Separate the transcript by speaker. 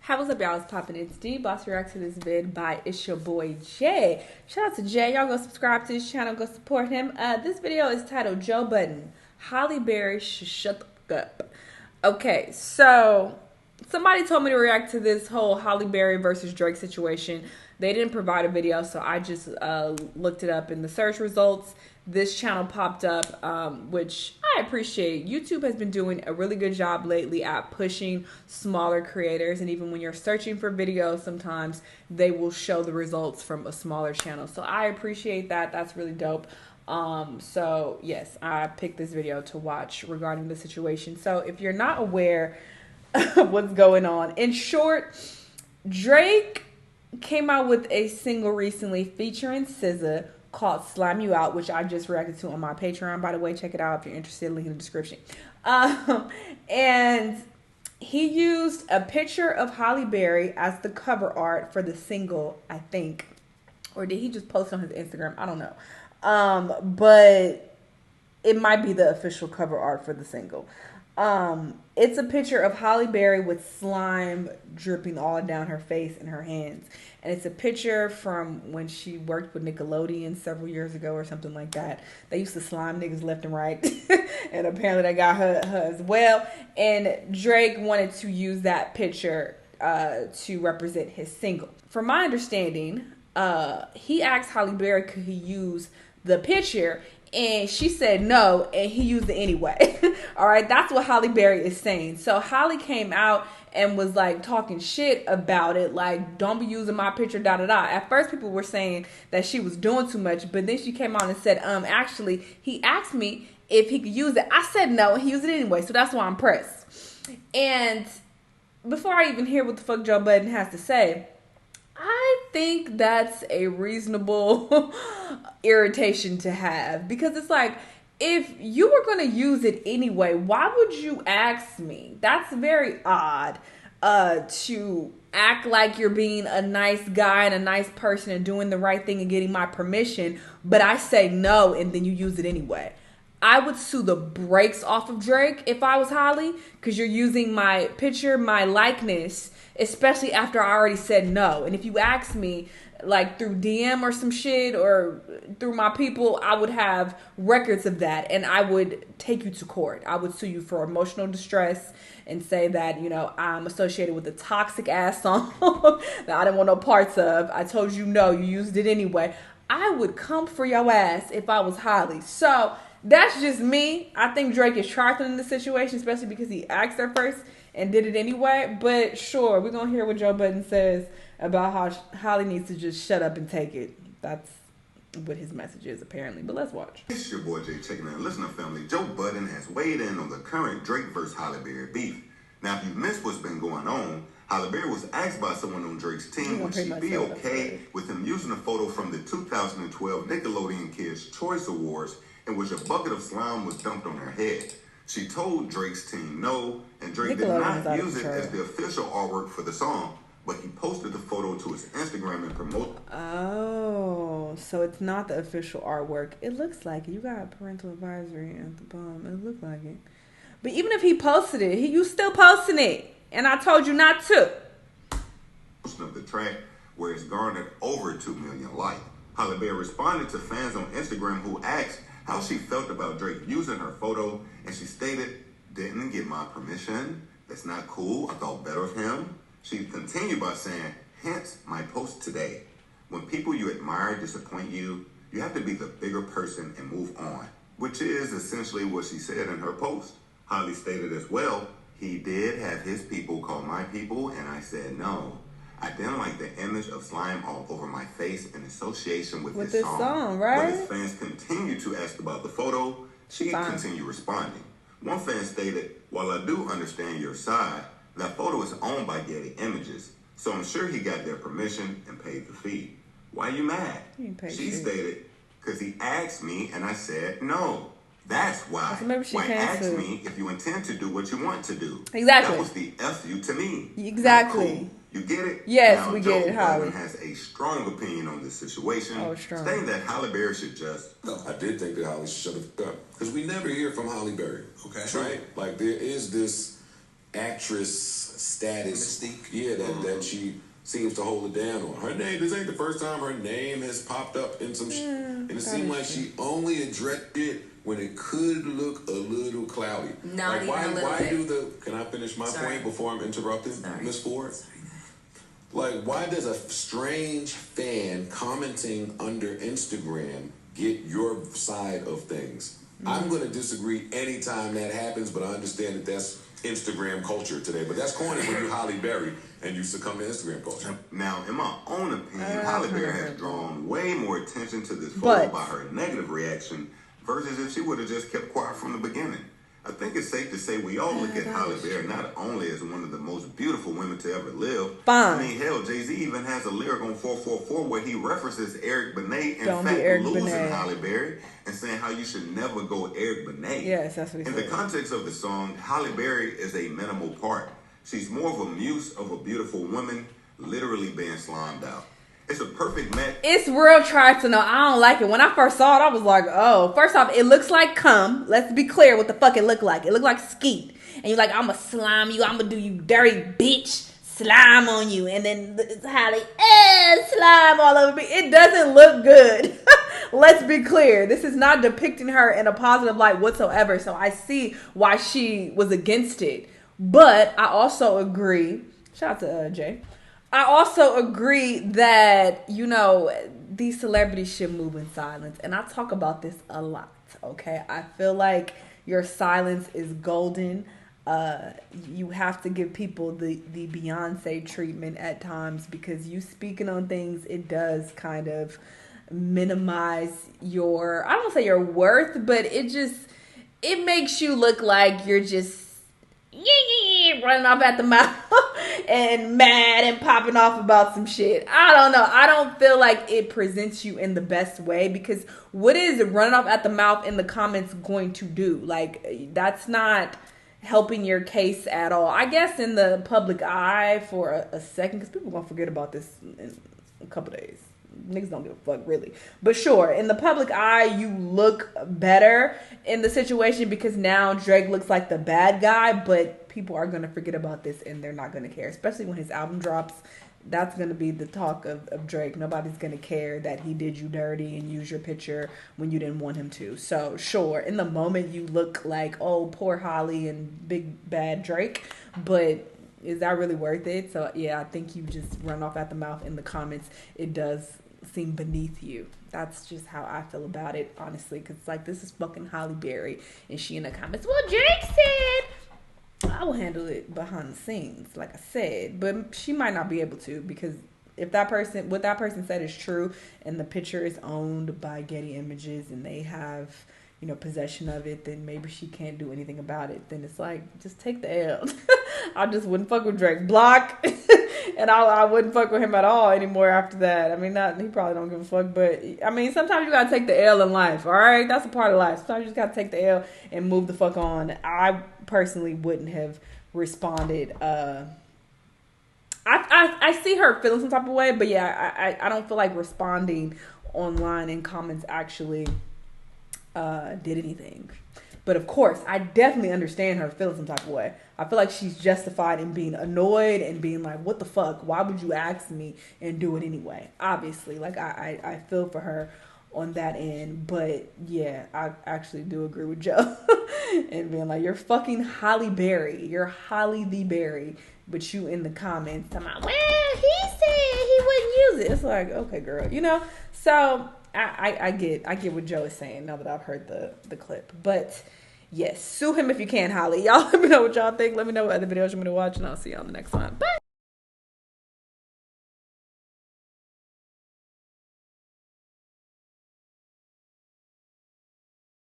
Speaker 1: How was up, y'all? It's poppin'. It's D. Boss react to this vid by It's Your Boy Jay. Shout out to Jay. Y'all go subscribe to his channel. Go support him. This video is titled Joe Budden. Halle Berry should shut the fuck up. Okay, so somebody told me to react to this whole Halle Berry versus Drake situation. They didn't provide a video, so I just looked it up in the search results. This channel popped up, which I appreciate. YouTube has been doing a really good job lately at pushing smaller creators, and even when you're searching for videos, sometimes they will show the results from a smaller channel. So I appreciate that. That's really dope. So yes, I picked this video to watch regarding the situation. So if you're not aware of what's going on, in short, Drake came out with a single recently featuring SZA called Slime You Out, which I just reacted to on my Patreon, by the way. Check it out if you're interested. Link in the description. And he used a picture of Halle Berry as the cover art for the single, I think. Or did he just post on his Instagram? I don't know. But it might be the official cover art for the single. It's a picture of Halle Berry with slime dripping all down her face and her hands. And it's a picture from when she worked with Nickelodeon several years ago or something like that. They used to slime niggas left and right. And apparently they got her as well. And Drake wanted to use that picture to represent his single. From my understanding, he asked Halle Berry could he use the picture, and she said no, and he used it anyway. All right, that's what Halle Berry is saying. So Halle came out and was like talking shit about it, like, don't be using my picture, da da da. At first people were saying that she was doing too much, but then she came out and said, actually, he asked me if he could use it. I said no, and he used it anyway, so that's why I'm pressed. And before I even hear what the fuck Joe Budden has to say, I think that's a reasonable irritation to have, because it's like, if you were going to use it anyway, why would you ask me? That's very odd, to act like you're being a nice guy and a nice person and doing the right thing and getting my permission, but I say no and then you use it anyway. I would sue the brakes off of Drake if I was Halle, because you're using my picture, my likeness, especially after I already said no. And if you ask me, like through DM or some shit or through my people, I would have records of that and I would take you to court. I would sue you for emotional distress and say that, you know, I'm associated with a toxic ass song that I didn't want no parts of. I told you no, you used it anyway. I would come for your ass if I was Halle. So that's just me. I think Drake is trifling in this situation, especially because he asked her first and did it anyway. But sure, we're going to hear what Joe Budden says about how Halle needs to just shut up and take it. That's what his message is, apparently. But let's watch.
Speaker 2: It's your boy Jay checking in. Listen up, family. Joe Budden has weighed in on the current Drake versus Halle Berry beef. Now, if you missed what's been going on, Halle Berry was asked by someone on Drake's team would she be okay with him using a photo from the 2012 Nickelodeon Kids' Choice Awards in which a bucket of slime was dumped on her head. She told Drake's team no, and Drake did not use it as the official artwork for the song, but he posted the photo to his Instagram and promoted.
Speaker 1: Oh, so it's not the official artwork. It looks like it. You got parental advisory at the bottom. It looked like it. But even if he posted it, you still posting it. And I told you not to.
Speaker 2: Of the track, where it's garnered over 2 million likes. Halle Berry responded to fans on Instagram who asked how she felt about Drake using her photo, and she stated, "Didn't get my permission. That's not cool. I thought better of him." She continued by saying, "Hence my post today. When people you admire disappoint you, you have to be the bigger person and move on," which is essentially what she said in her post. Halle stated as well, "He did have his people call my people, and I said no. I didn't like the image of slime all over my face in association with this song."
Speaker 1: Right?
Speaker 2: When his fans continued to ask about the photo, she continued responding. One fan stated, "While I do understand your side, that photo is owned by Getty Images, so I'm sure he got their permission and paid the fee. Why are you mad?" She stated, "Because he asked me and I said no. That's why. Why ask me if you intend to do what you want to do?"
Speaker 1: Exactly.
Speaker 2: That was the F you to me.
Speaker 1: Exactly.
Speaker 2: Cool. You get it?
Speaker 1: Yes,
Speaker 2: now,
Speaker 1: we
Speaker 2: Joe
Speaker 1: get it, Halle.
Speaker 2: has a strong opinion on this situation,
Speaker 1: strong.
Speaker 2: saying that Halle Berry should just...
Speaker 3: No, I did think that Halle should shut the fuck up. Because we never hear from Halle Berry. Okay. Right? Like, there is this actress status.
Speaker 2: Mystique.
Speaker 3: Yeah, that she seems to hold it down on. Her name, this ain't the first time her name has popped up in some and it seemed like she only addressed it when it could look a little cloudy.
Speaker 4: Not
Speaker 3: like
Speaker 4: even a little
Speaker 3: why
Speaker 4: bit.
Speaker 3: do the, can I finish my point before I'm interrupted, Miss Ford? Like, why does a strange fan commenting under Instagram get your side of things? I'm going to disagree anytime that happens, but I understand that that's Instagram culture today. But that's corny when you Halle Berry and you succumb to Instagram culture.
Speaker 2: Now, in my own opinion, Halle Berry has drawn way more attention to this photo by her negative reaction versus if she would have just kept quiet from the beginning. I think it's safe to say we all look at Halle Berry not only as one of the most beautiful women to ever live. I mean, hell, Jay-Z even has a lyric on 444 where he references Eric Benet, in fact, losing Halle Berry and saying how you should never go Eric Benet.
Speaker 1: Yes, that's what he said.
Speaker 2: In the context of the song, Halle Berry is a minimal part. She's more of a muse of a beautiful woman literally being slimed out. It's a perfect match.
Speaker 1: It's real trash to know. I don't like it. When I first saw it, I was like, oh. First off, it looks like cum. Let's be clear what the fuck it looked like. It looked like skeet. And you're like, I'm going to slime you. I'm going to do you dirty bitch. Slime on you. And then Halle, slime all over me. It doesn't look good. Let's be clear. This is not depicting her in a positive light whatsoever. So I see why she was against it. But I also agree. Shout out to Jay. I also agree that, you know, these celebrities should move in silence. And I talk about this a lot, okay? I feel like your silence is golden. You have to give people the Beyonce treatment at times because you speaking on things, it does kind of minimize your, I don't want to say your worth, but it makes you look like you're just running off at the mouth and mad and popping off about some shit. I don't know. I don't feel like it presents you in the best way because what is running off at the mouth in the comments going to do? Like, that's not helping your case at all. I guess in the public eye for a second, because people are going to forget about this in a couple days. Niggas don't give a fuck, really. But sure, in the public eye, you look better in the situation because now Drake looks like the bad guy, but people are going to forget about this and they're not going to care, especially when his album drops. That's going to be the talk of Drake. Nobody's going to care that he did you dirty and use your picture when you didn't want him to. So sure, in the moment you look like, oh, poor Holly and big bad Drake, but is that really worth it? So yeah, I think you just run off at the mouth in the comments. It does seem beneath you. That's just how I feel about it, honestly, because like, this is fucking Halle Berry and she in the comments, well, Drake said I will handle it behind the scenes, like I said, but she might not be able to, because if what that person said is true and the picture is owned by Getty Images and they have, you know, possession of it, then maybe she can't do anything about it. Then it's like, just take the L. I just wouldn't fuck with Drake. Block. And I wouldn't fuck with him at all anymore after that. I mean, he probably don't give a fuck, but I mean, sometimes you gotta take the L in life, all right? That's a part of life. Sometimes you just gotta take the L and move the fuck on. I personally wouldn't have responded. I see her feeling some type of way, but yeah, I don't feel like responding online in comments actually did anything. But of course, I definitely understand her feeling some type of way. I feel like she's justified in being annoyed and being like, what the fuck? Why would you ask me and do it anyway? Obviously, like I feel for her on that end. But yeah, I actually do agree with Joe and being like, you're fucking Halle Berry. You're Halle the Berry. But you in the comments talking about, well, he said he wouldn't use it. It's like, okay, girl, you know? So I get what Joe is saying now that I've heard the clip. But yes, sue him if you can, Halle. Y'all let me know what y'all think. Let me know what other videos you want me to watch, and I'll see you on the next one. Bye.